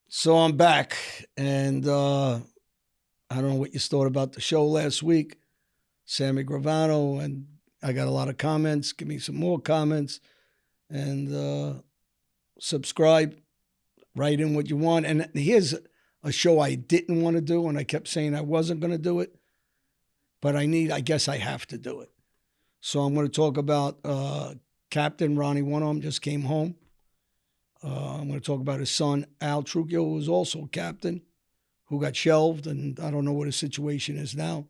So I'm back, and I don't know what you thought about the show last week, Sammy Gravano, and I got a lot of comments. Give me some more comments, and subscribe. Write in what you want. And here's a show I didn't want to do, and I kept saying I wasn't going to do it, but I guess I have to do it. So I'm going to talk about Captain Ronnie One Arm just came home. I'm going to talk about his son, Al Trucchio, who was also a captain, who got shelved, and I don't know what his situation is now.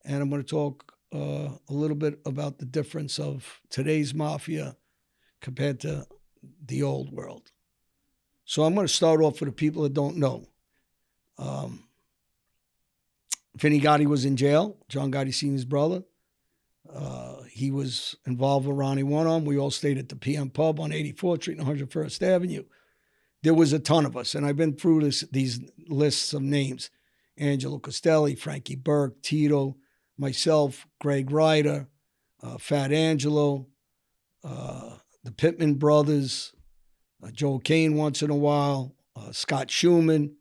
And I'm going to talk a little bit about the difference of today's mafia compared to the old world. So I'm going to start off for the people that don't know. Vinny Gotti was in jail. John Gotti Sr.'s brother. He was involved with Ronnie One Arm. We all stayed at the PM Pub on 84th Street and 101st Avenue. There was a ton of us, and I've been through these lists of names. Angelo Costelli, Frankie Burke, Tito, myself, Greg Ryder, Fat Angelo, the Pittman brothers, Joe Kane once in a while, Scott Schumann.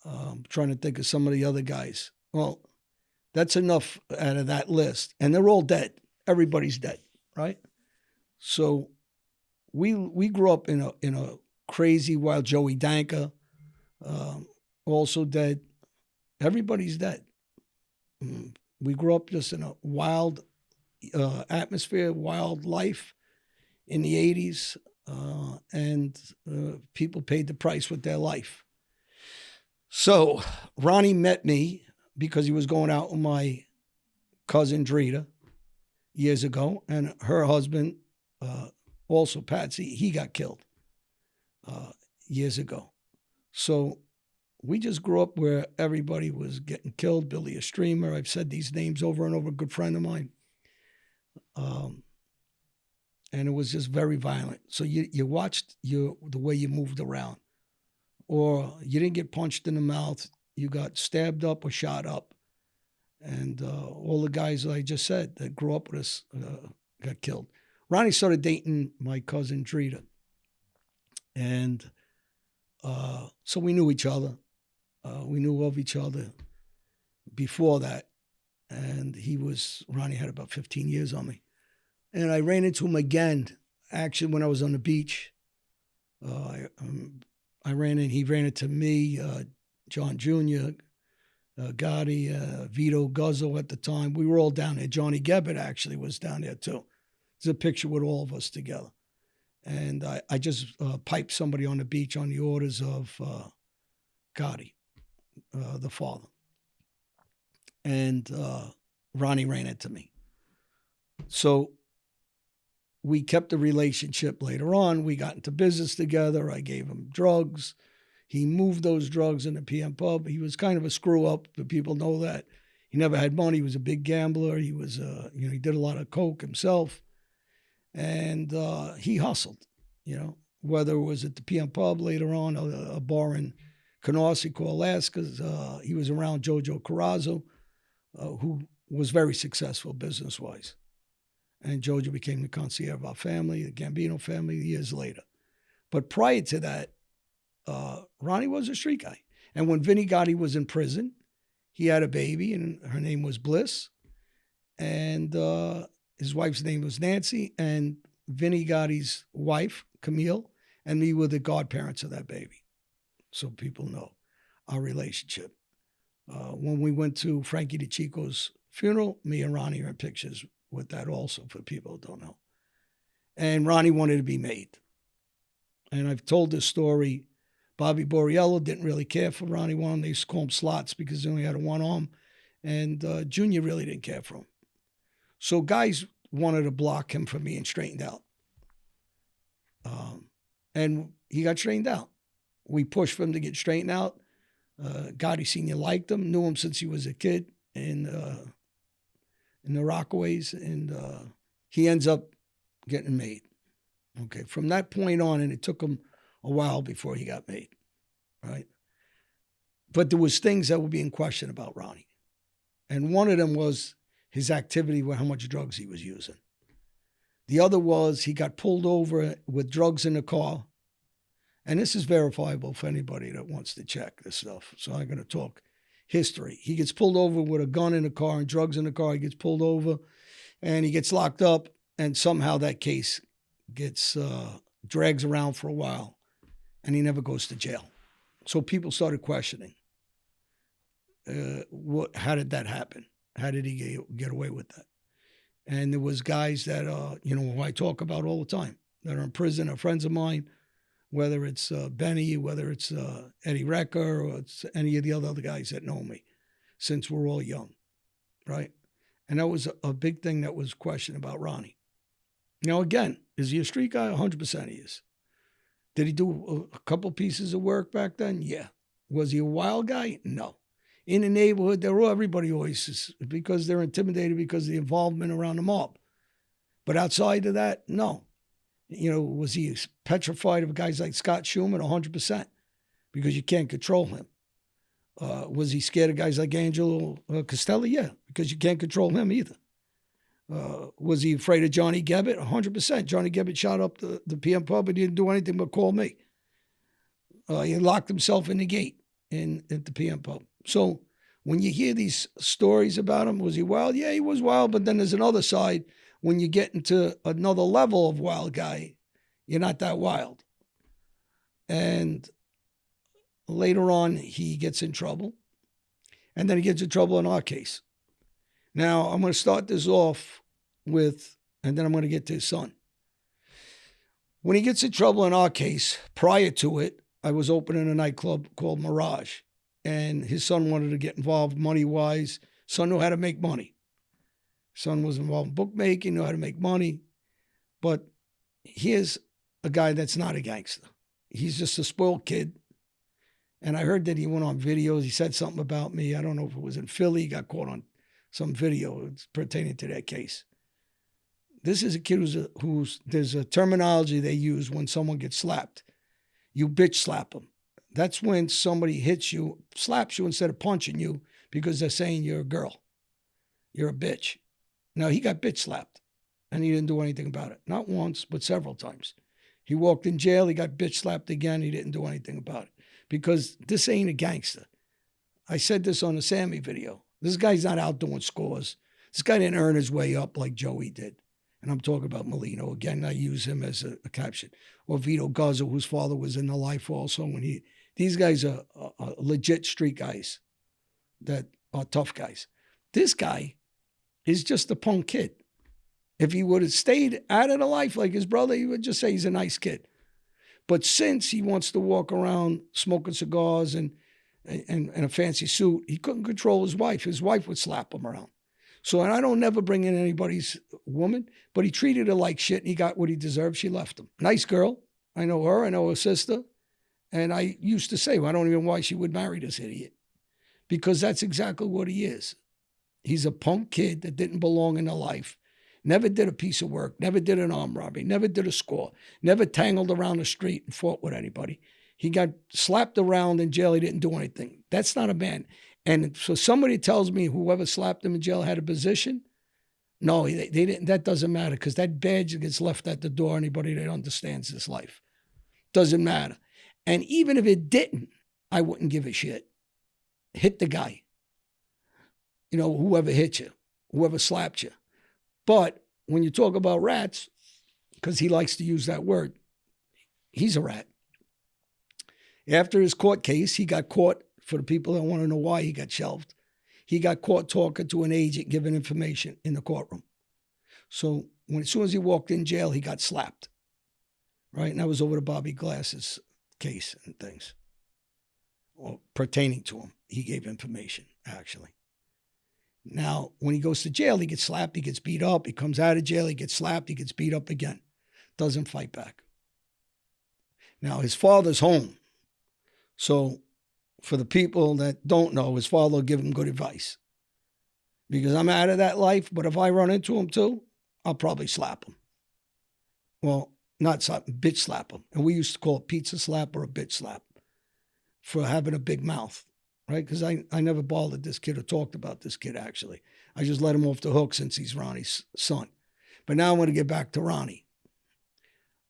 I'm trying to think of some of the other guys. Well, that's enough out of that list. And they're all dead. Everybody's dead, right? So we grew up in a crazy wild Joey Danka, also dead. Everybody's dead. We grew up just in a wild atmosphere, wild life in the 80s, and people paid the price with their life. So Ronnie met me because he was going out with my cousin Drita years ago, and her husband, also Patsy, he got killed years ago. So we just grew up where everybody was getting killed. Billy, a streamer. I've said these names over and over, a good friend of mine. And it was just very violent. So you watched the way you moved around. Or you didn't get punched in the mouth. You got stabbed up or shot up. And all the guys that I just said that grew up with us got killed. Ronnie started dating my cousin Drita. And so we knew each other. We knew of each other before that. And Ronnie had about 15 years on me. And I ran into him again, actually, when I was on the beach. He ran into me, John Jr., Gotti, Vito Guzzo at the time. We were all down there. Johnny Gebbett actually was down there too. There's a picture with all of us together. And I just piped somebody on the beach on the orders of Gotti, the father. And Ronnie ran into me. So we kept the relationship later on. We got into business together. I gave him drugs. He moved those drugs in the PM Pub. He was kind of a screw up, but people know that. He never had money. He was a big gambler. He was, he did a lot of coke himself. And he hustled, whether it was at the PM Pub later on, a bar in Canarsie called Alaska's. He was around Jojo Carrazzo, who was very successful business-wise. And Jojo became the concierge of our family, the Gambino family, years later. But prior to that, Ronnie was a street guy. And when Vinny Gotti was in prison, he had a baby, and her name was Bliss. And his wife's name was Nancy. And Vinny Gotti's wife, Camille, and me were the godparents of that baby. So people know our relationship. When we went to Frankie DeChico's funeral, me and Ronnie are in pictures with that also, for people who don't know. And Ronnie wanted to be made. And I've told this story. Bobby Borriello didn't really care for Ronnie One Arm. They used to call him Slots because he only had a one arm. And Junior really didn't care for him. So guys wanted to block him from being straightened out. And he got straightened out. We pushed for him to get straightened out. Gotti Sr. liked him, knew him since he was a kid in the Rockaways, and he ends up getting made. Okay, from that point on, and it took him a while before he got made, right? But there was things that were being questioned about Ronnie. And one of them was his activity with how much drugs he was using. The other was he got pulled over with drugs in the car, And this is verifiable for anybody that wants to check this stuff. So I'm going to talk history. He gets pulled over with a gun in the car and drugs in the car. He gets pulled over and he gets locked up. And somehow that case gets drags around for a while and he never goes to jail. So people started questioning, how did that happen? How did he get away with that? And there was guys that, who I talk about all the time that are in prison, are friends of mine, whether it's Benny, whether it's Eddie Recker, or it's any of the other guys that know me since we're all young, right? And that was a big thing that was questioned about Ronnie. Now, again, is he a street guy? 100% he is. Did he do a couple pieces of work back then? Yeah. Was he a wild guy? No. In the neighborhood, everybody always is, because they're intimidated because of the involvement around the mob. But outside of that, no. Was he petrified of guys like Scott Schumann? 100%, because you can't control him. Was he scared of guys like Angelo Costelli? Yeah, because you can't control him either. Was he afraid of Johnny Gebbett? 100%. Johnny Gebbett shot up the PM pub and he didn't do anything but call me. He locked himself in the gate at the PM pub. So when you hear these stories about him, was he wild? Yeah, he was wild, but then there's another side. When you get into another level of wild guy, you're not that wild. And later on, he gets in trouble. And then he gets in trouble in our case. Now, I'm going to start this off with, and then I'm going to get to his son. When he gets in trouble in our case, prior to it, I was opening a nightclub called Mirage. And his son wanted to get involved money-wise. Son knew how to make money. Son was involved in bookmaking, knew how to make money. But here's a guy that's not a gangster. He's just a spoiled kid. And I heard that he went on videos. He said something about me. I don't know if it was in Philly. He got caught on some video pertaining to that case. This is a kid who's there's a terminology they use when someone gets slapped. You bitch slap them. That's when somebody hits you, slaps you instead of punching you because they're saying you're a girl. You're a bitch. Now, he got bitch slapped, and he didn't do anything about it. Not once, but several times. He walked in jail. He got bitch slapped again. He didn't do anything about it because this ain't a gangster. I said this on the Sammy video. This guy's not out doing scores. This guy didn't earn his way up like Joey did. And I'm talking about Molino. Again, I use him as a caption. Or Vito Guzzo, whose father was in the life also. These guys are legit street guys that are tough guys. This guy is just a punk kid. If he would have stayed out of the life like his brother, he would just say he's a nice kid. But since he wants to walk around smoking cigars and a fancy suit, he couldn't control his wife. His wife would slap him around. So, and I don't never bring in anybody's woman, but he treated her like shit and he got what he deserved. She left him. Nice girl. I know her. I know her sister. And I used to say, well, I don't even know why she would marry this idiot. Because that's exactly what he is. He's a punk kid that didn't belong in the life. Never did a piece of work. Never did an armed robbery. Never did a score. Never tangled around the street and fought with anybody. He got slapped around in jail. He didn't do anything. That's not a man. And so somebody tells me whoever slapped him in jail had a position. No, they didn't. That doesn't matter because that badge gets left at the door. Anybody that understands this life. Doesn't matter. And even if it didn't, I wouldn't give a shit. Hit the guy. Whoever hit you, whoever slapped you. But when you talk about rats, because he likes to use that word, he's a rat. After his court case, he got caught, for the people that want to know why he got shelved, he got caught talking to an agent giving information in the courtroom. So as soon as he walked in jail, he got slapped. Right? And that was over the Bobby Glass's case and things. Or pertaining to him. He gave information, actually. Now, when he goes to jail, he gets slapped, he gets beat up. He comes out of jail, he gets slapped, he gets beat up again. Doesn't fight back. Now, his father's home. So, for the people that don't know, his father will give him good advice. Because I'm out of that life, but if I run into him too, I'll probably slap him. Well, not slap him, bitch slap him. And we used to call it pizza slap or a bitch slap for having a big mouth. Right? Because I never bothered this kid or talked about this kid, actually. I just let him off the hook since he's Ronnie's son. But now I'm going to get back to Ronnie.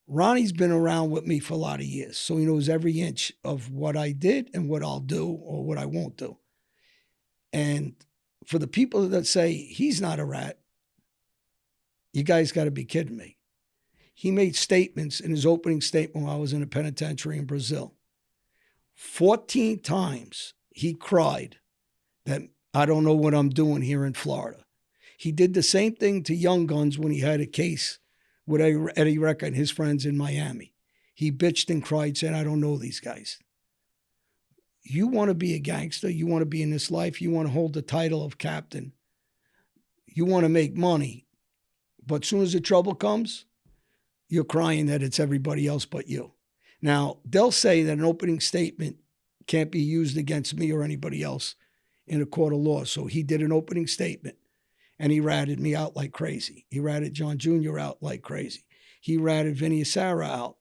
Ronnie's been around with me for a lot of years, so he knows every inch of what I did and what I'll do or what I won't do. And for the people that say he's not a rat, you guys got to be kidding me. He made statements in his opening statement while I was in a penitentiary in Brazil. 14 times he cried that I don't know what I'm doing here in Florida. He did the same thing to Young Guns when he had a case with Eddie Recca and his friends in Miami. He bitched and cried saying, I don't know these guys. You want to be a gangster, you want to be in this life, you want to hold the title of captain, you want to make money, but as soon as the trouble comes, you're crying that it's everybody else but you. Now, they'll say that an opening statement can't be used against me or anybody else in a court of law. So he did an opening statement, and he ratted me out like crazy. He ratted John Jr. out like crazy. He ratted Vinny Sarah out.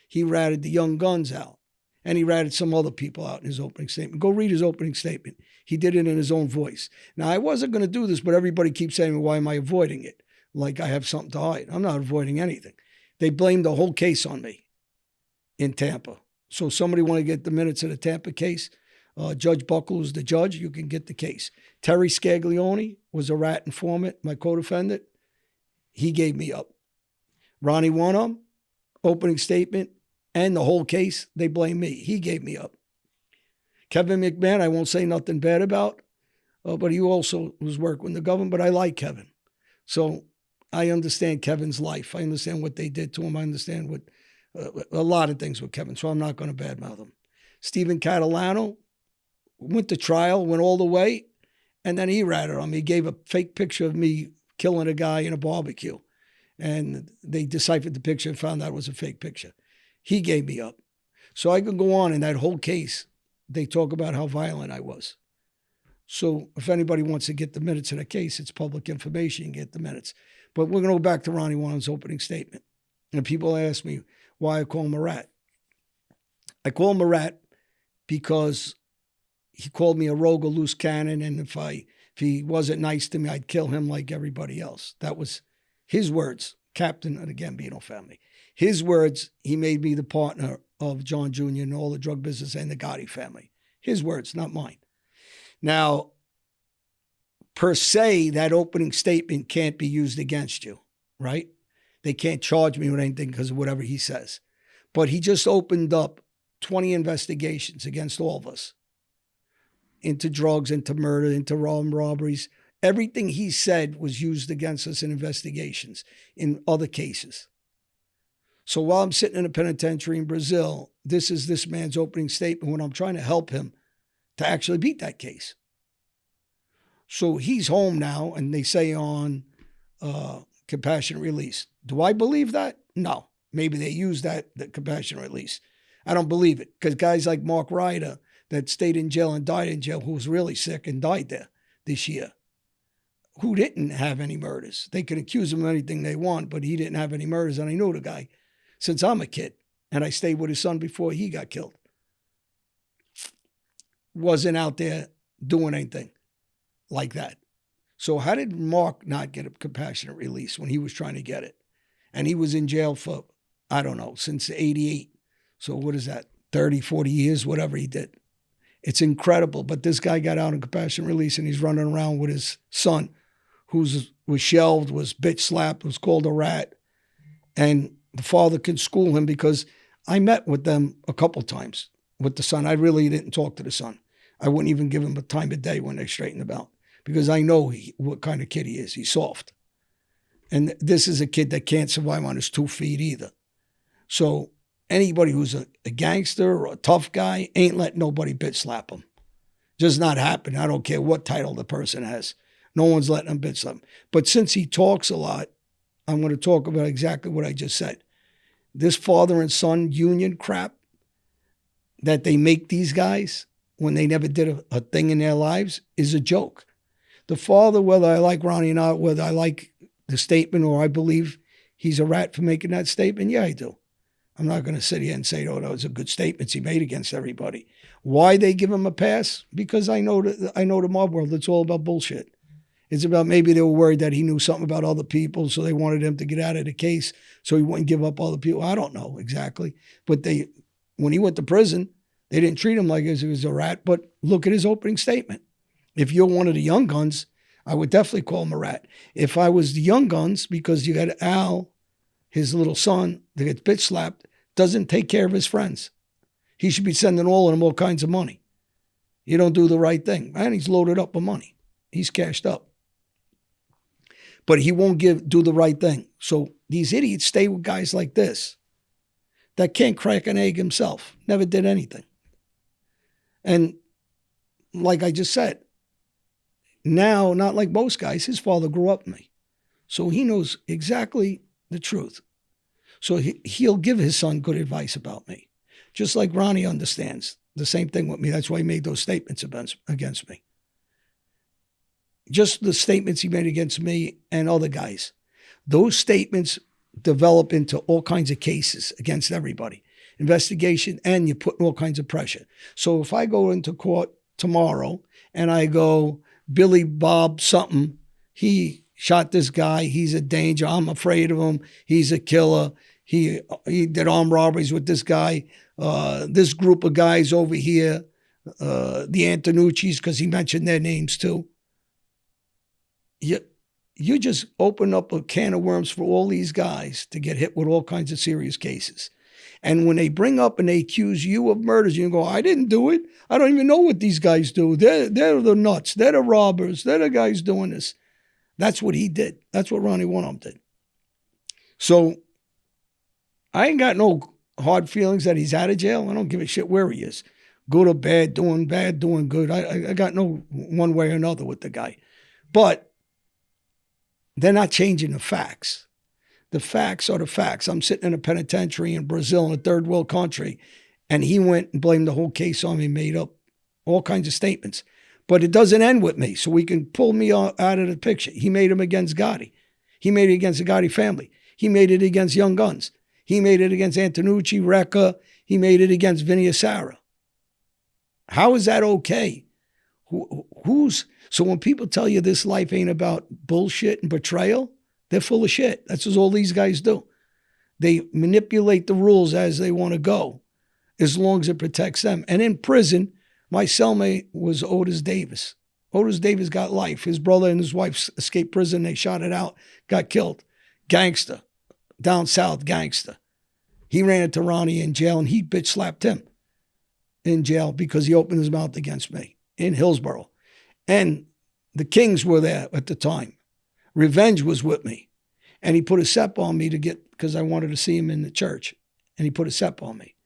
He ratted the Young Guns out. And he ratted some other people out in his opening statement. Go read his opening statement. He did it in his own voice. Now, I wasn't going to do this, but everybody keeps saying, why am I avoiding it? Like I have something to hide. I'm not avoiding anything. They blamed the whole case on me in Tampa. So somebody want to get the minutes of the Tampa case, Judge Buckle is the judge, you can get the case. Terry Scaglione was a rat informant, my co-defendant. He gave me up. Ronnie One Arm, opening statement, and the whole case, they blame me. He gave me up. Kevin McMahon, I won't say nothing bad about, but he also was working with the government, but I like Kevin. So I understand Kevin's life. I understand what they did to him. I understand what a lot of things with Kevin, so I'm not going to badmouth him. Stephen Catalano went to trial, went all the way, and then he ratted on me. He gave a fake picture of me killing a guy in a barbecue, and they deciphered the picture and found out it was a fake picture. He gave me up. So I could go on in that whole case. They talk about how violent I was. So if anybody wants to get the minutes of the case, it's public information. You can get the minutes. But we're going to go back to Ronnie One Arm's opening statement. And people ask me why I call him a rat. I call him a rat because he called me a rogue, a loose cannon, and if he wasn't nice to me, I'd kill him like everybody else. That was his words, captain of the Gambino family. His words, he made me the partner of John Jr. and all the drug business and the Gotti family. His words, not mine. Now, per se, that opening statement can't be used against you, right? They can't charge me with anything because of whatever he says. But he just opened up 20 investigations against all of us into drugs, into murder, into robberies. Everything he said was used against us in investigations in other cases. So while I'm sitting in a penitentiary in Brazil, this is this man's opening statement when I'm trying to help him to actually beat that case. So he's home now, and they say on compassionate release. Do I believe that? No. Maybe they use the compassionate release. I don't believe it, because guys like Mark Ryder that stayed in jail and died in jail, who was really sick and died there this year, who didn't have any murders. They could accuse him of anything they want, but he didn't have any murders, and I know the guy since I'm a kid, and I stayed with his son before he got killed. Wasn't out there doing anything like that. So how did Mark not get a compassionate release when he was trying to get it? And he was in jail for, I don't know, since 88. So what is that, 30, 40 years, whatever he did. It's incredible. But this guy got out on compassionate release, and he's running around with his son, who was shelved, was bitch slapped, was called a rat. And the father can school him, because I met with them a couple times with the son. I really didn't talk to the son. I wouldn't even give him a time of day when they straighten him out, because I know what kind of kid he is. He's soft. And this is a kid that can't survive on his 2 feet either. So anybody who's a gangster or a tough guy ain't letting nobody bitch slap him. Just not happening. I don't care what title the person has. No one's letting him bitch slap him. But since he talks a lot, I'm going to talk about exactly what I just said. This father and son union crap that they make these guys when they never did a thing in their lives is a joke. The father, whether I like Ronnie or not, whether I like the statement or I believe he's a rat for making that statement, yeah, I do. I'm not going to sit here and say, oh, those are good statements he made against everybody. Why they give him a pass? Because I know the mob world, it's all about bullshit. It's about maybe they were worried that he knew something about other people, so they wanted him to get out of the case so he wouldn't give up other people. I don't know exactly. But when he went to prison, they didn't treat him like he was a rat. But look at his opening statement. If you're one of the young guns, I would definitely call him a rat. If I was the young guns, because you got Al, his little son, that gets bitch slapped, doesn't take care of his friends. He should be sending all of them all kinds of money. You don't do the right thing. And he's loaded up with money. He's cashed up. But he won't do the right thing. So these idiots stay with guys like this that can't crack an egg himself, never did anything. And like I just said, now, not like most guys, his father grew up with me. So he knows exactly the truth. So he'll give his son good advice about me. Just like Ronnie understands the same thing with me. That's why he made those statements against me. Just the statements he made against me and other guys. Those statements develop into all kinds of cases against everybody. Investigation, and you put all kinds of pressure. So if I go into court tomorrow and I go, Billy Bob something, he shot this guy, he's a danger, I'm afraid of him, he's a killer, he did armed robberies with this guy, this group of guys over here, the Antonucci's, because he mentioned their names too. You just open up a can of worms for all these guys to get hit with all kinds of serious cases. And when they bring up and they accuse you of murders, you go, I didn't do it. I don't even know what these guys do. They're the nuts. They're the robbers. They're the guys doing this. That's what he did. That's what Ronnie One Arm did. So I ain't got no hard feelings that he's out of jail. I don't give a shit where he is. Good or bad, doing good. I got no one way or another with the guy. But they're not changing the facts. The facts are the facts. I'm sitting in a penitentiary in Brazil in a third world country, and he went and blamed the whole case on me, made up all kinds of statements. But it doesn't end with me, so we can pull me out of the picture. He made them against Gotti. He made it against the Gotti family. He made it against Young Guns. He made it against Antonucci, Recca. He made it against Vinny Asara. How is that okay? So when people tell you this life ain't about bullshit and betrayal, they're full of shit. That's what all these guys do. They manipulate the rules as they want to go, as long as it protects them. And in prison, my cellmate was Otis Davis. Otis Davis got life. His brother and his wife escaped prison. They shot it out, got killed. Gangster, down south gangster. He ran into Ronnie in jail, and he bitch slapped him in jail because he opened his mouth against me in Hillsborough. And the Kings were there at the time. Revenge was with me. And he put a SEP on me because I wanted to see him in the church. And he put a SEP on me.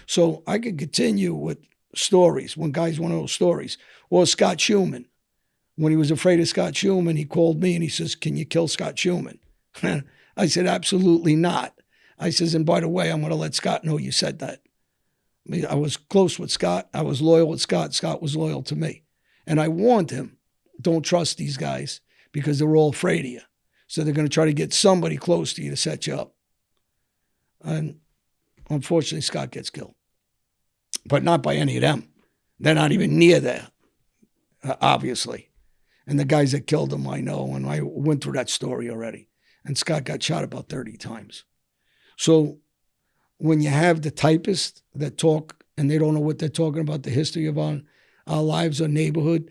So I could continue with stories when guys want to know stories. Or Scott Schumann. When he was afraid of Scott Schumann, he called me and he says, can you kill Scott Schumann? I said, absolutely not. I says, and by the way, I'm going to let Scott know you said that. I was close with Scott. I was loyal with Scott. Scott was loyal to me. And I warned him, don't trust these guys because they're all afraid of you. So they're going to try to get somebody close to you to set you up. And unfortunately, Scott gets killed. But not by any of them. They're not even near there, obviously. And the guys that killed him, I know, and I went through that story already. And Scott got shot about 30 times. So when you have the typists that talk and they don't know what they're talking about, the history of our lives, our neighborhood,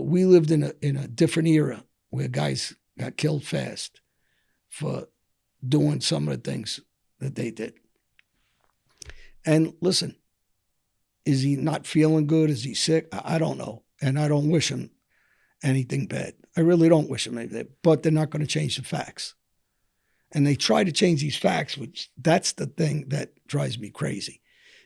we lived in a different era where guys got killed fast for doing some of the things that they did. And listen, is he not feeling good? Is he sick? I don't know. And I don't wish him anything bad. I really don't wish him anything, but they're not going to change the facts. And they try to change these facts, which that's the thing that drives me crazy,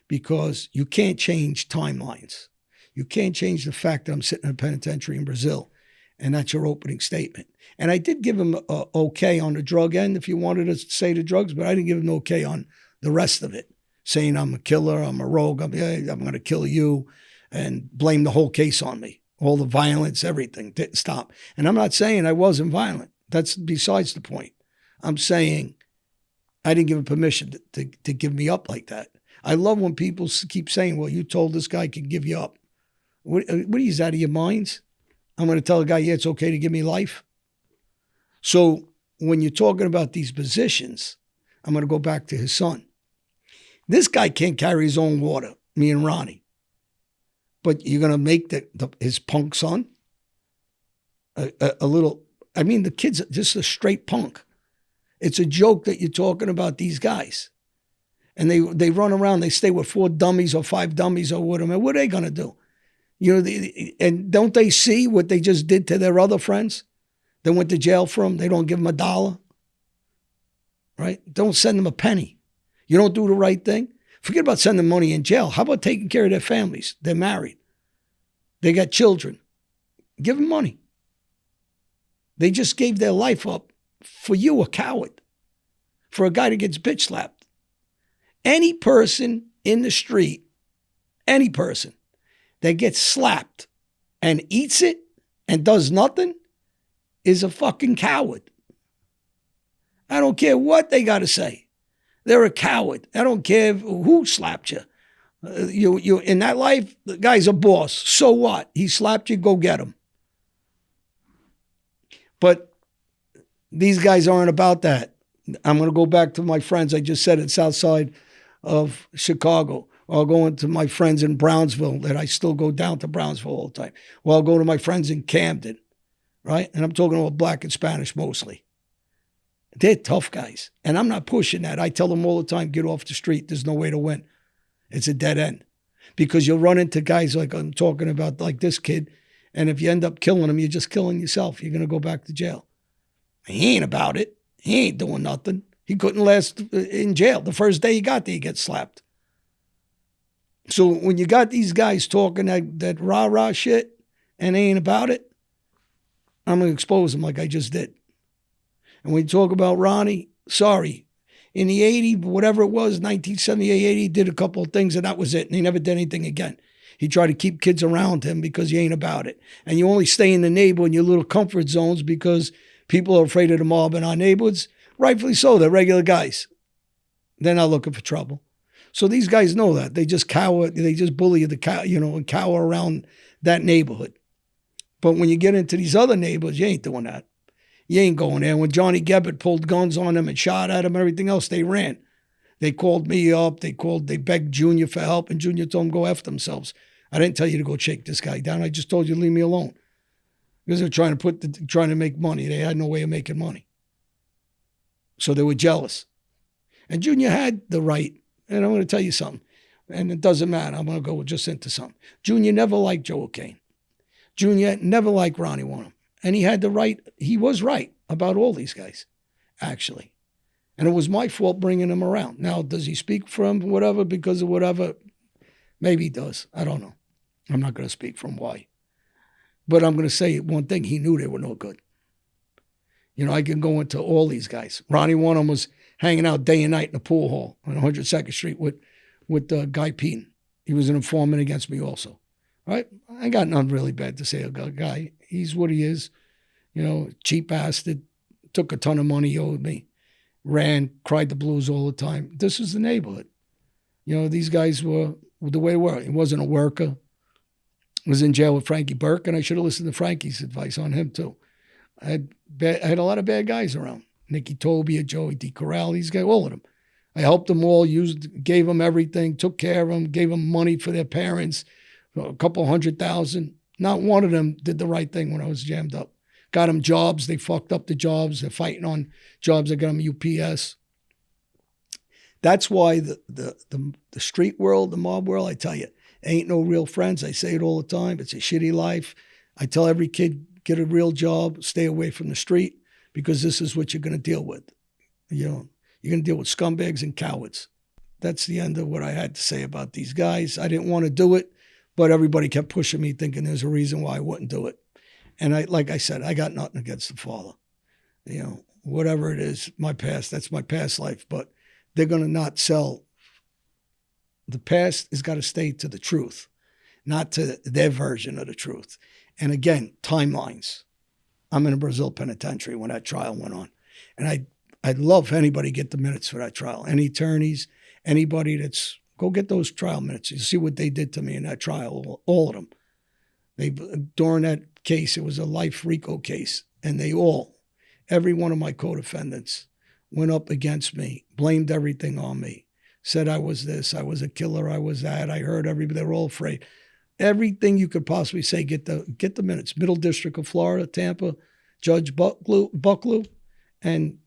because you can't change timelines. You can't change the fact that I'm sitting in a penitentiary in Brazil, and that's your opening statement. And I did give him a okay on the drug end if you wanted to say the drugs, but I didn't give him an okay on the rest of it, saying I'm a killer, I'm a rogue, I'm going to kill you, and blame the whole case on me. All the violence, everything didn't stop. And I'm not saying I wasn't violent. That's besides the point. I'm saying I didn't give him permission to give me up like that. I love when people keep saying, well, you told this guy could give you up. What are you, out of your minds? I'm going to tell a guy, yeah, it's okay to give me life. So when you're talking about these positions, I'm going to go back to his son. This guy can't carry his own water, me and Ronnie. But you're going to make his punk son a little, I mean, the kid's just a straight punk. It's a joke that you're talking about these guys. And they run around, they stay with 4 dummies or 5 dummies or whatever. What are they going to do? You know, and don't they see what they just did to their other friends? They went to jail for them. They don't give them $1, right? Don't send them a penny. You don't do the right thing. Forget about sending money in jail. How about taking care of their families? They're married. They got children. Give them money. They just gave their life up for you, a coward, for a guy that gets bitch slapped. Any person in the street, any person that gets slapped and eats it and does nothing is a fucking coward. I don't care what they got to say. They're a coward. I don't care who slapped you. You in that life, the guy's a boss. So what? He slapped you, go get him. But these guys aren't about that. I'm going to go back to my friends. I just said it, south side of Chicago. I'll go into my friends in Brownsville that I still go down to Brownsville all the time. Well, I'll go to my friends in Camden, right? And I'm talking about black and Spanish mostly. They're tough guys. And I'm not pushing that. I tell them all the time, get off the street. There's no way to win. It's a dead end. Because you'll run into guys like I'm talking about, like this kid, and if you end up killing him, you're just killing yourself. You're going to go back to jail. He ain't about it. He ain't doing nothing. He couldn't last in jail. The first day he got there, he gets slapped. So when you got these guys talking that rah-rah shit and they ain't about it, I'm going to expose them like I just did. And when you talk about Ronnie, sorry. In the 80, whatever it was, 1978, 80, he did a couple of things and that was it. And he never did anything again. He tried to keep kids around him because he ain't about it. And you only stay in the neighborhood in your little comfort zones because people are afraid of the mob in our neighborhoods. Rightfully so. They're regular guys. They're not looking for trouble. So these guys know that. They just cower, they just bully and cower around that neighborhood. But when you get into these other neighborhoods, you ain't doing that. You ain't going there. When Johnny Gebbert pulled guns on them and shot at them and everything else, they ran. They called me up. They begged Junior for help, and Junior told them go F themselves. I didn't tell you to go shake this guy down. I just told you to leave me alone. Because they're trying to make money. They had no way of making money. So they were jealous. And Junior had the right, and I'm going to tell you something, and it doesn't matter. I'm going to go just into something. Junior never liked Joe O'Kane. Junior never liked Ronnie One Arm. And he had the right, he was right about all these guys, actually. And it was my fault bringing him around. Now, does he speak for him, whatever, because of whatever? Maybe he does. I don't know. I'm not going to speak from why. But I'm going to say one thing. He knew they were no good. You know, I can go into all these guys. Ronnie One Arm was hanging out day and night in the pool hall on 102nd Street with Guy Peen. He was an informant against me also. Right? I got nothing really bad to say about a guy. He's what he is. You know, cheap bastard. Took a ton of money he owed me. Ran, cried the blues all the time. This is the neighborhood. You know, these guys were the way they were. He wasn't a worker. Was in jail with Frankie Burke, and I should have listened to Frankie's advice on him too. I had a lot of bad guys around. Nicky Tobia, Joey DeCorral, these guys, all of them. I helped them all, gave them everything, took care of them, gave them money for their parents, a couple $100,000. Not one of them did the right thing when I was jammed up. Got them jobs. They fucked up the jobs. They're fighting on jobs. I got them UPS. That's why the street world, the mob world, I tell you, ain't no real friends. I say it all the time. It's a shitty life. I tell every kid, get a real job, stay away from the street, because this is what you're going to deal with. You know, you're going to deal with scumbags and cowards. That's the end of what I had to say about these guys. I didn't want to do it, but everybody kept pushing me, thinking there's a reason why I wouldn't do it. And like I said, I got nothing against the father. You know, whatever it is, my past, that's my past life. But they're going to not sell. The past has got to stay to the truth, not to their version of the truth. And again, timelines. I'm in a Brazil penitentiary when that trial went on. And I'd love anybody get the minutes for that trial. Any attorneys, anybody go get those trial minutes. You see what they did to me in that trial, all of them. During that case. It was a life RICO case. And every one of my co-defendants went up against me, blamed everything on me, said I was this, I was a killer, I was that, I heard everybody, they were all afraid. Everything you could possibly say, get the minutes. Middle District of Florida, Tampa, Judge Bucklew, and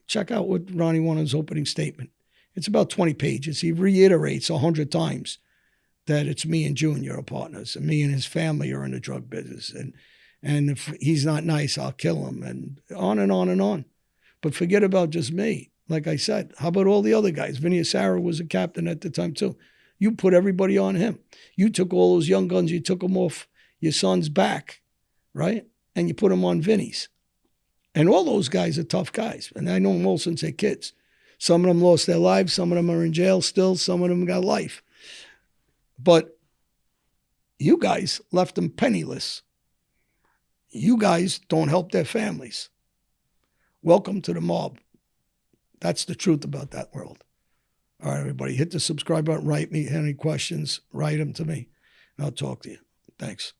check out what Ronnie One Arm's opening statement. It's about 20 pages. He reiterates 100 times that it's me and Junior are partners, and me and his family are in the drug business. And if he's not nice, I'll kill him, and on and on and on. But forget about just me. Like I said, how about all the other guys? Vinny Asara was a captain at the time too. You put everybody on him. You took all those young guns, you took them off your son's back, right? And you put them on Vinny's. And all those guys are tough guys. And I know them all since they're kids. Some of them lost their lives. Some of them are in jail still. Some of them got life. But you guys left them penniless. You guys don't help their families. Welcome to the mob. That's the truth about that world. All right, everybody, hit the subscribe button, write me any questions, write them to me, and I'll talk to you. Thanks.